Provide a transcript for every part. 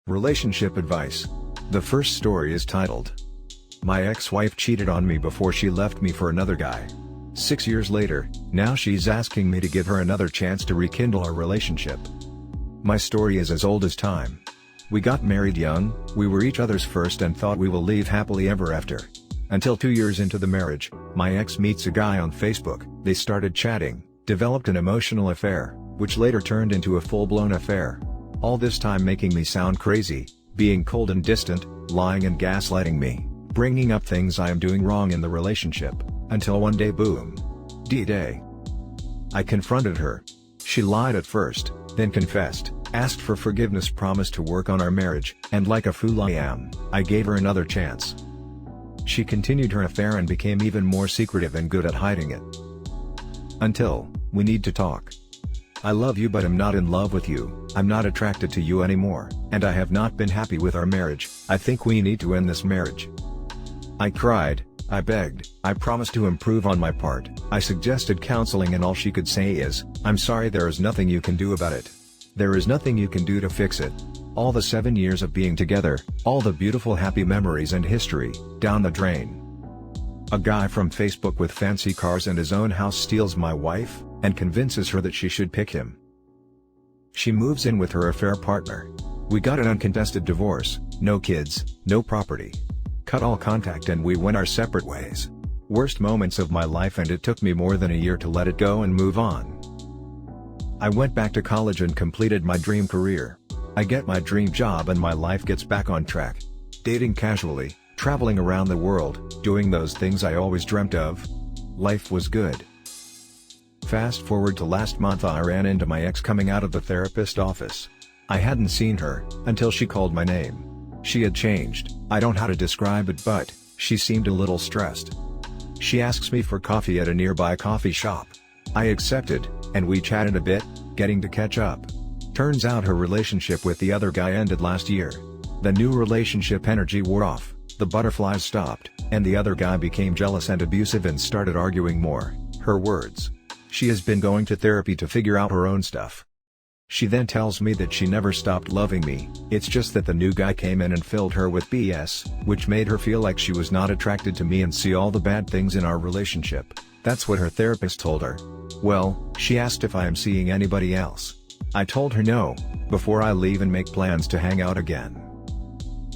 Relationship advice. The first story is titled, "My ex-wife cheated on me before she left me for another guy. 6 years later, now she's asking me to give her another chance to rekindle our relationship." My story is as old as time. We got married young, we were each other's first and thought we will live happily ever after. Until 2 years into the marriage, my ex meets a guy on Facebook, they started chatting, developed an emotional affair, which later turned into a full-blown affair. All this time making me sound crazy, being cold and distant, lying and gaslighting me, bringing up things I am doing wrong in the relationship, until one day boom. D-Day. I confronted her. She lied at first, then confessed, asked for forgiveness, promised to work on our marriage, and like a fool I am, I gave her another chance. She continued her affair and became even more secretive and good at hiding it. Until, we need to talk. I love you but I'm not in love with you, I'm not attracted to you anymore, and I have not been happy with our marriage, I think we need to end this marriage. I cried, I begged, I promised to improve on my part, I suggested counseling and all she could say is, "I'm sorry, there is nothing you can do about it. There is nothing you can do to fix it." All the 7 years of being together, all the beautiful happy memories and history, down the drain. A guy from Facebook with fancy cars and his own house steals my wife, and convinces her that she should pick him. She moves in with her affair partner. We got an uncontested divorce, no kids, no property. Cut all contact and we went our separate ways. Worst moments of my life, and it took me more than a year to let it go and move on. I went back to college and completed my dream career. I get my dream job and my life gets back on track. Dating casually, traveling around the world, doing those things I always dreamt of. Life was good. Fast forward to last month, I ran into my ex coming out of the therapist office. I hadn't seen her, until she called my name. She had changed, I don't know how to describe it, but she seemed a little stressed. She asks me for coffee at a nearby coffee shop. I accepted, and we chatted a bit, getting to catch up. Turns out her relationship with the other guy ended last year. The new relationship energy wore off, the butterflies stopped, and the other guy became jealous and abusive and started arguing more. Her words. She has been going to therapy to figure out her own stuff. She then tells me that she never stopped loving me, it's just that the new guy came in and filled her with BS, which made her feel like she was not attracted to me and see all the bad things in our relationship. That's what her therapist told her. Well, she asked if I am seeing anybody else. I told her no, before I leave and make plans to hang out again.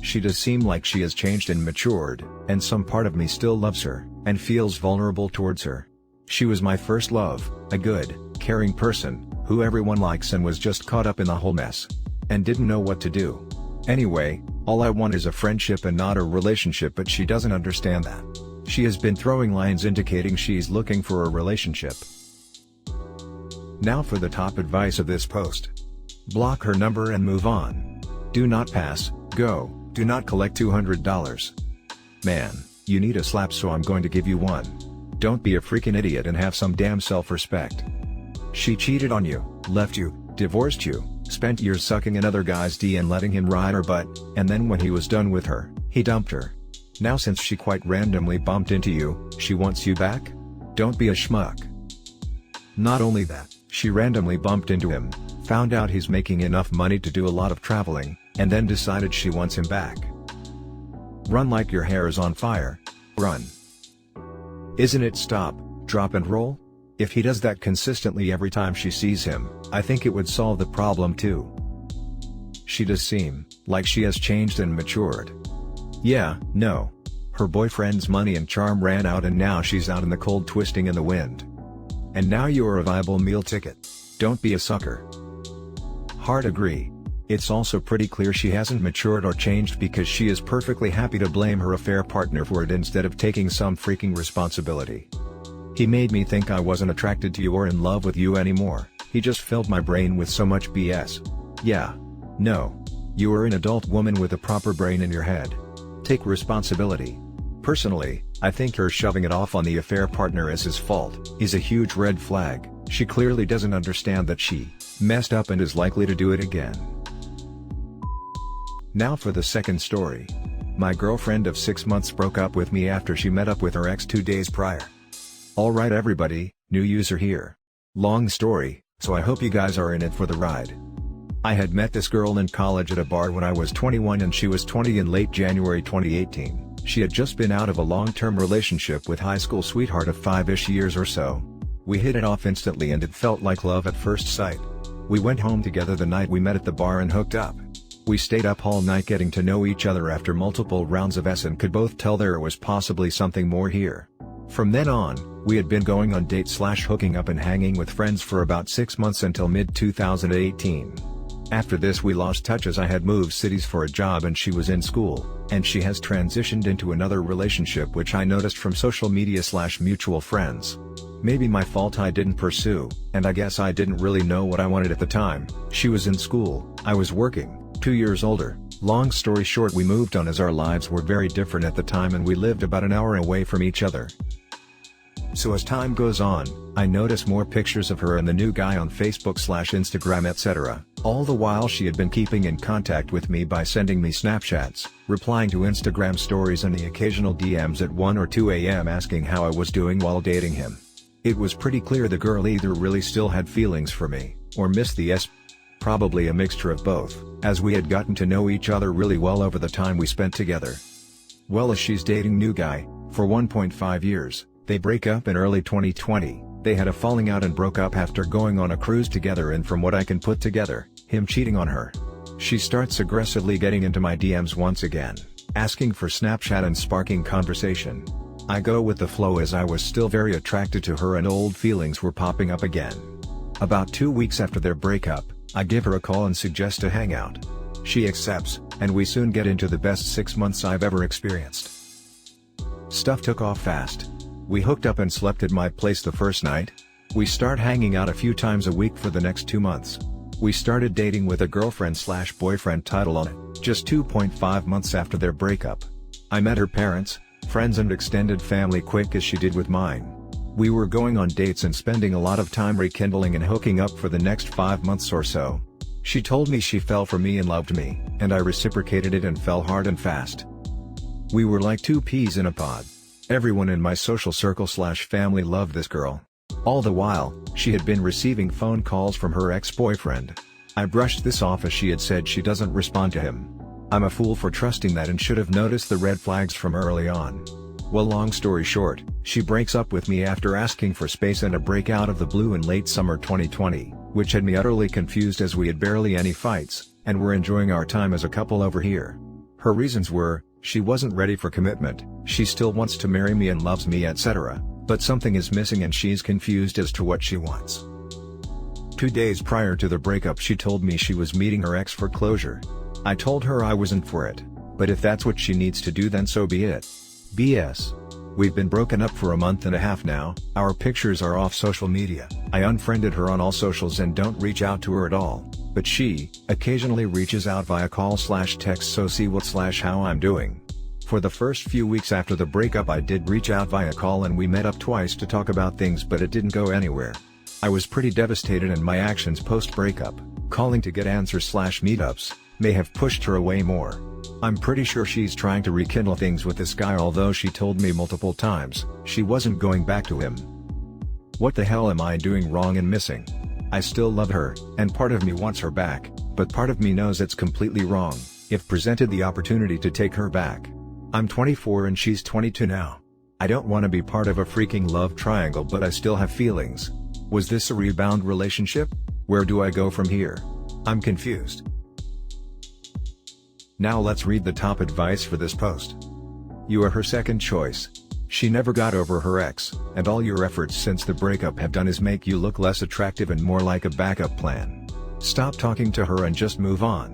She does seem like she has changed and matured, and some part of me still loves her, and feels vulnerable towards her. She was my first love, a good, caring person, who everyone likes, and was just caught up in the whole mess. And didn't know what to do. Anyway, all I want is a friendship and not a relationship, but she doesn't understand that. She has been throwing lines indicating she's looking for a relationship. Now for the top advice of this post. Block her number and move on. Do not pass, go, do not collect $200. Man, you need a slap, so I'm going to give you one. Don't be a freaking idiot and have some damn self-respect. She cheated on you, left you, divorced you, spent years sucking another guy's D and letting him ride her butt, and then when he was done with her, he dumped her. Now since she quite randomly bumped into you, she wants you back? Don't be a schmuck. Not only that, she randomly bumped into him, found out he's making enough money to do a lot of traveling, and then decided she wants him back. Run like your hair is on fire. Run. Isn't it stop, drop and roll? If he does that consistently every time she sees him, I think it would solve the problem too. She does seem like she has changed and matured. Yeah, no. Her boyfriend's money and charm ran out and now she's out in the cold twisting in the wind. And now you're a viable meal ticket. Don't be a sucker. Hard agree. It's also pretty clear she hasn't matured or changed, because she is perfectly happy to blame her affair partner for it instead of taking some freaking responsibility. He made me think I wasn't attracted to you or in love with you anymore, he just filled my brain with so much BS. Yeah. No. You are an adult woman with a proper brain in your head. Take responsibility. Personally, I think her shoving it off on the affair partner as his fault is a huge red flag. She clearly doesn't understand that she messed up and is likely to do it again. Now for the second story. My girlfriend of 6 months broke up with me after she met up with her ex 2 days prior. Alright everybody, new user here. Long story, so I hope you guys are in it for the ride. I had met this girl in college at a bar when I was 21 and she was 20 in late January 2018. She had just been out of a long-term relationship with high school sweetheart of 5-ish years or so. We hit it off instantly and it felt like love at first sight. We went home together the night we met at the bar and hooked up. We stayed up all night getting to know each other after multiple rounds of S and could both tell there was possibly something more here. From then on, we had been going on dates/hooking up and hanging with friends for about 6 months until mid-2018. After this we lost touch as I had moved cities for a job and she was in school, and she has transitioned into another relationship which I noticed from social media/mutual friends. Maybe my fault I didn't pursue, and I guess I didn't really know what I wanted at the time. She was in school, I was working, 2 years older. Long story short, we moved on as our lives were very different at the time and we lived about an hour away from each other. So as time goes on, I notice more pictures of her and the new guy on Facebook/Instagram etc. All the while she had been keeping in contact with me by sending me Snapchats, replying to Instagram stories and the occasional DMs at 1 or 2 a.m. asking how I was doing while dating him. It was pretty clear the girl either really still had feelings for me, or missed the S. Probably a mixture of both, as we had gotten to know each other really well over the time we spent together. Well, as she's dating new guy, for 1.5 years, they break up in early 2020, they had a falling out and broke up after going on a cruise together and from what I can put together, him cheating on her. She starts aggressively getting into my DMs once again, asking for Snapchat and sparking conversation. I go with the flow as I was still very attracted to her and old feelings were popping up again. About 2 weeks after their breakup, I give her a call and suggest a hangout. She accepts, and we soon get into the best 6 months I've ever experienced. Stuff took off fast. We hooked up and slept at my place the first night. We start hanging out a few times a week for the next 2 months. We started dating with a girlfriend/boyfriend title on it, just 2.5 months after their breakup. I met her parents, friends and extended family quick as she did with mine. We were going on dates and spending a lot of time rekindling and hooking up for the next 5 months or so. She told me she fell for me and loved me, and I reciprocated it and fell hard and fast. We were like two peas in a pod. Everyone in my social circle/family loved this girl. All the while, she had been receiving phone calls from her ex-boyfriend. I brushed this off as she had said she doesn't respond to him. I'm a fool for trusting that and should have noticed the red flags from early on. Well, long story short, she breaks up with me after asking for space and a break out of the blue in late summer 2020, which had me utterly confused as we had barely any fights, and were enjoying our time as a couple over here. Her reasons were, she wasn't ready for commitment, she still wants to marry me and loves me etc., but something is missing and she's confused as to what she wants. 2 days prior to the breakup she told me she was meeting her ex for closure. I told her I wasn't for it, but if that's what she needs to do then so be it. BS. We've been broken up for a month and a half now, our pictures are off social media, I unfriended her on all socials and don't reach out to her at all, but she occasionally reaches out via call/text so see what/how I'm doing. For the first few weeks after the breakup I did reach out via call and we met up twice to talk about things but it didn't go anywhere. I was pretty devastated and my actions post-breakup, calling to get answers/meetups, may have pushed her away more. I'm pretty sure she's trying to rekindle things with this guy although she told me multiple times, she wasn't going back to him. What the hell am I doing wrong and missing? I still love her, and part of me wants her back, but part of me knows it's completely wrong, if presented the opportunity to take her back. I'm 24 and she's 22 now. I don't want to be part of a freaking love triangle but I still have feelings. Was this a rebound relationship? Where do I go from here? I'm confused. Now let's read the top advice for this post. You are her second choice. She never got over her ex, and all your efforts since the breakup have done is make you look less attractive and more like a backup plan. Stop talking to her and just move on.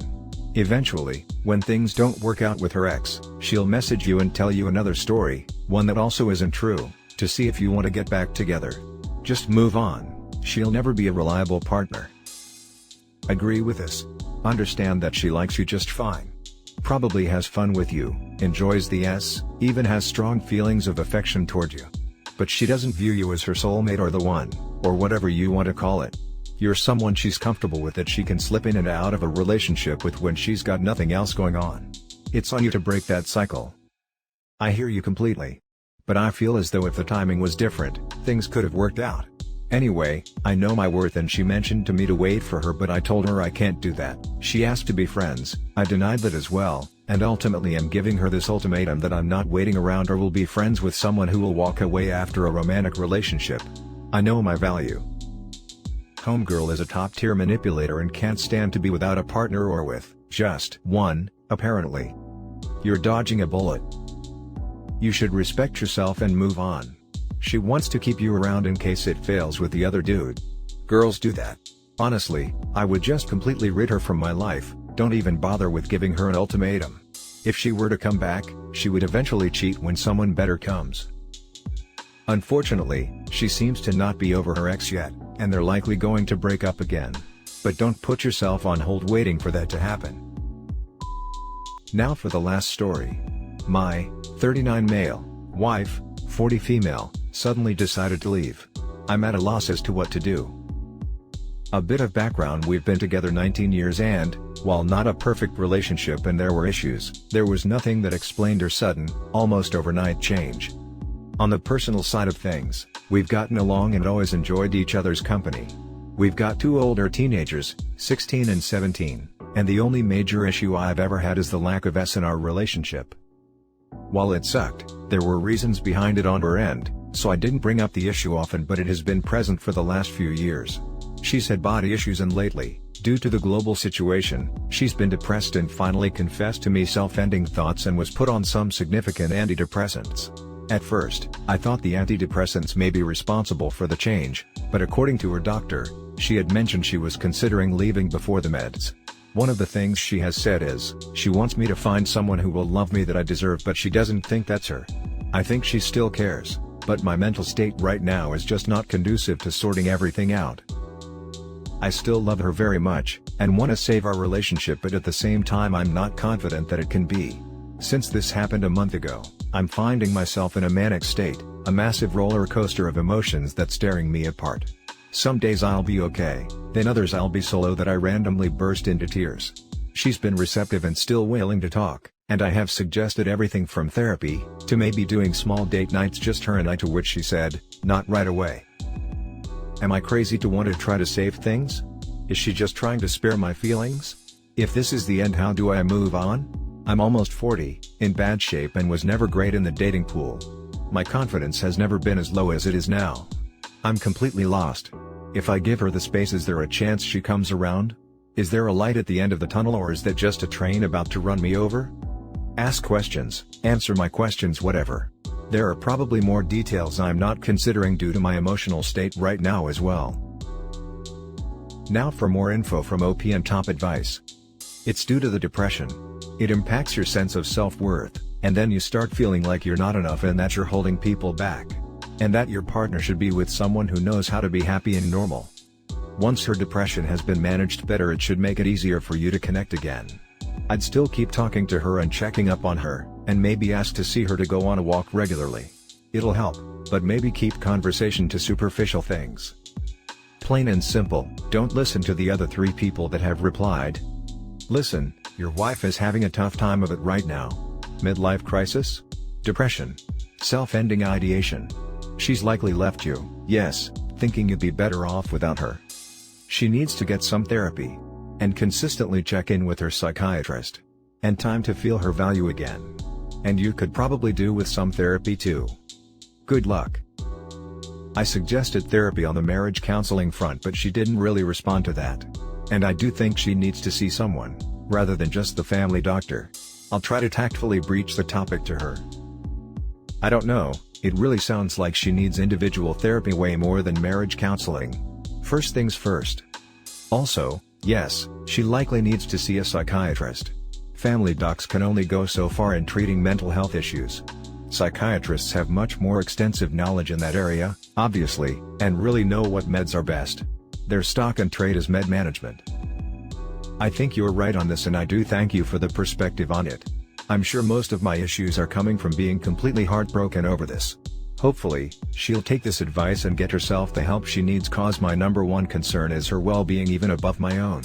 Eventually, when things don't work out with her ex, she'll message you and tell you another story, one that also isn't true, to see if you want to get back together. Just move on, she'll never be a reliable partner. Agree with this. Understand that she likes you just fine. Probably has fun with you, enjoys the S, even has strong feelings of affection toward you. But she doesn't view you as her soulmate or the one, or whatever you want to call it. You're someone she's comfortable with that she can slip in and out of a relationship with when she's got nothing else going on. It's on you to break that cycle. I hear you completely. But I feel as though if the timing was different, things could have worked out. Anyway, I know my worth and she mentioned to me to wait for her, but I told her I can't do that. She asked to be friends, I denied that as well, and ultimately am giving her this ultimatum that I'm not waiting around or will be friends with someone who will walk away after a romantic relationship. I know my value. Homegirl is a top-tier manipulator and can't stand to be without a partner or with just one, apparently. You're dodging a bullet. You should respect yourself and move on. She wants to keep you around in case it fails with the other dude. Girls do that. Honestly, I would just completely rid her from my life, don't even bother with giving her an ultimatum. If she were to come back, she would eventually cheat when someone better comes. Unfortunately, she seems to not be over her ex yet, and they're likely going to break up again. But don't put yourself on hold waiting for that to happen. Now for the last story. My 39 male wife, 40 female, suddenly decided to leave. I'm at a loss as to what to do. A bit of background: we've been together 19 years and, while not a perfect relationship and there were issues, there was nothing that explained her sudden, almost overnight change. On the personal side of things, we've gotten along and always enjoyed each other's company. We've got 2 older teenagers, 16 and 17, and the only major issue I've ever had is the lack of S in our relationship. While it sucked, there were reasons behind it on her end, so I didn't bring up the issue often, but it has been present for the last few years. She's had body issues and lately, due to the global situation, she's been depressed and finally confessed to me self-ending thoughts and was put on some significant antidepressants. At first, I thought the antidepressants may be responsible for the change, but according to her doctor, she had mentioned she was considering leaving before the meds. One of the things she has said is, she wants me to find someone who will love me that I deserve, but she doesn't think that's her. I think she still cares, but my mental state right now is just not conducive to sorting everything out. I still love her very much, and want to save our relationship, but at the same time I'm not confident that it can be. Since this happened a month ago, I'm finding myself in a manic state, a massive roller coaster of emotions that's tearing me apart. Some days I'll be okay, then others I'll be so low that I randomly burst into tears. She's been receptive and still willing to talk, and I have suggested everything from therapy, to maybe doing small date nights just her and I, to which she said, not right away. Am I crazy to want to try to save things? Is she just trying to spare my feelings? If this is the end, how do I move on? I'm almost 40, in bad shape and was never great in the dating pool. My confidence has never been as low as it is now. I'm completely lost. If I give her the space, is there a chance she comes around? Is there a light at the end of the tunnel, or is that just a train about to run me over? Ask questions, answer my questions, whatever. There are probably more details I'm not considering due to my emotional state right now as well. Now for more info from OP and top advice. It's due to the depression. It impacts your sense of self-worth, and then you start feeling like you're not enough and that you're holding people back. And that your partner should be with someone who knows how to be happy and normal. Once her depression has been managed better, it should make it easier for you to connect again. I'd still keep talking to her and checking up on her, and maybe ask to see her to go on a walk regularly. It'll help, but maybe keep conversation to superficial things. Plain and simple, don't listen to the other 3 people that have replied. Listen, your wife is having a tough time of it right now. Midlife crisis? Depression? Self-ending ideation? She's likely left you, yes, thinking you'd be better off without her. She needs to get some therapy. And consistently check in with her psychiatrist. And time to feel her value again. And you could probably do with some therapy too. Good luck. I suggested therapy on the marriage counseling front, but she didn't really respond to that. And I do think she needs to see someone, rather than just the family doctor. I'll try to tactfully breach the topic to her. I don't know, it really sounds like she needs individual therapy way more than marriage counseling. First things first. Also, yes, she likely needs to see a psychiatrist. Family docs can only go so far in treating mental health issues. Psychiatrists have much more extensive knowledge in that area, obviously, and really know what meds are best. Their stock and trade is med management. I think you're right on this, and I do thank you for the perspective on it. I'm sure most of my issues are coming from being completely heartbroken over this. Hopefully, she'll take this advice and get herself the help she needs, cause my number one concern is her well-being, even above my own.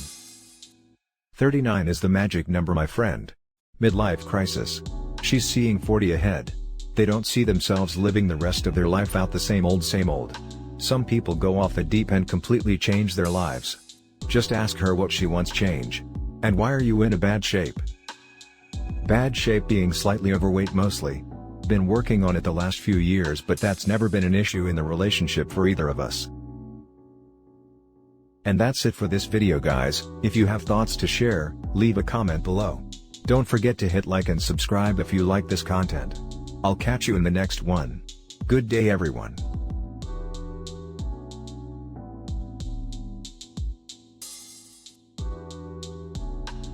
39 is the magic number, my friend. Midlife crisis. She's seeing 40 ahead. They don't see themselves living the rest of their life out the same old. Some people go off the deep end, completely change their lives. Just ask her what she wants change. And why are you in a bad shape? Bad shape being slightly overweight mostly. Been working on it the last few years, but that's never been an issue in the relationship for either of us. And that's it for this video, guys. If you have thoughts to share, leave a comment below. Don't forget to hit like and subscribe if you like this content. I'll catch you in the next one. Good day everyone.